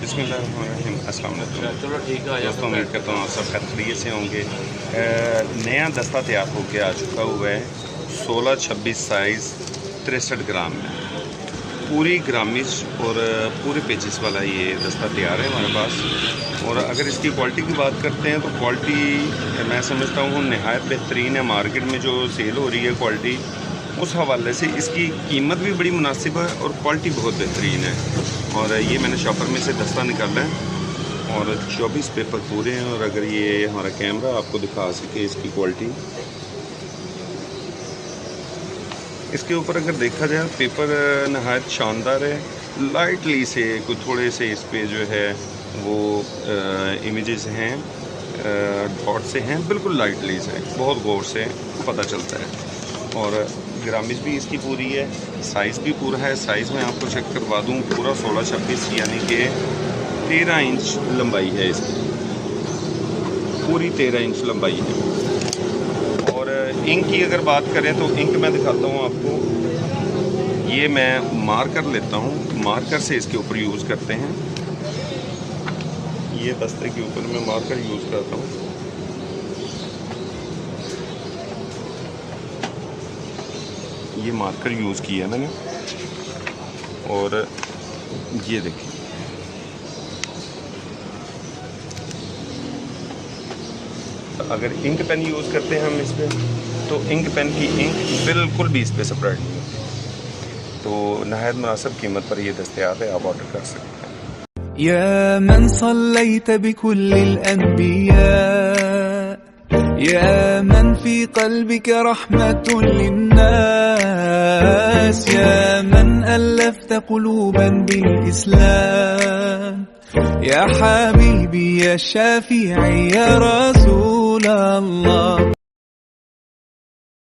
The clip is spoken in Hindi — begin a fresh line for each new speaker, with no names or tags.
बिस्मिल्लाहिर्रहमानिर्रहीम, अस्सलाम वालेकुम।
चलो ठीक है।
दोस्तों, उम्मीद करता हूँ आप सब खैरियत से होंगे। नया दस्ता तैयार होकर आ चुका हुआ है। 16-26 साइज़ 63 ग्राम में पूरी ग्रामिश और पूरे पेजेस वाला ये दस्ता तैयार है हमारे पास। और अगर इसकी क्वालिटी की बात करते हैं तो क्वालिटी मैं समझता हूँ नहायत बेहतरीन है। मार्केट में जो सेल हो रही है क्वालिटी, उस हवाले से इसकी कीमत भी बड़ी मुनासिब है और क्वालिटी बहुत बेहतरीन है। और ये मैंने शॉपर में से दस्ता निकाला है और 24 पेपर पूरे हैं। और अगर ये हमारा कैमरा आपको दिखा सके इसकी क्वालिटी, इसके ऊपर अगर देखा जाए पेपर नहायत शानदार है। लाइटली से कुछ थोड़े से इस पे जो है वो इमेजेस हैं, डॉट से हैं, बिल्कुल लाइटली से, बहुत गौर से पता चलता है। और ग्रामिश भी इसकी पूरी है, साइज़ भी पूरा है। साइज़ में आपको चेक करवा दूँ, पूरा 16-26 यानी कि 13 इंच लंबाई है इसकी, पूरी 13 इंच लंबाई है। और इंक की अगर बात करें तो इंक मैं दिखाता हूँ आपको। ये मैं मार्कर लेता हूँ, मार्कर से इसके ऊपर यूज़ करते हैं। ये दस्ते के ऊपर मैं मार्कर यूज़ करता हूँ। ये मार्कर यूज़ किया मैंने और ये देखिए, अगर इंक पेन यूज़ करते हैं हम इस पर, तो इंक पेन की इंक बिल्कुल भी इस पर सेपरेट नहीं होती। तो नहायत मुनासिब कीमत पर ये दस्तयाब है, आप ऑर्डर कर सकते हैं।
या मन सल्लैत बिकुल्लिल अंबिया, या मन फी क़ल्बिका रहमतुन लिन्नास, या मन अल्लफ्त क़ुलूबन बिल इस्लाम, या हबीबी या शाफिई या रसूल अल्लाह।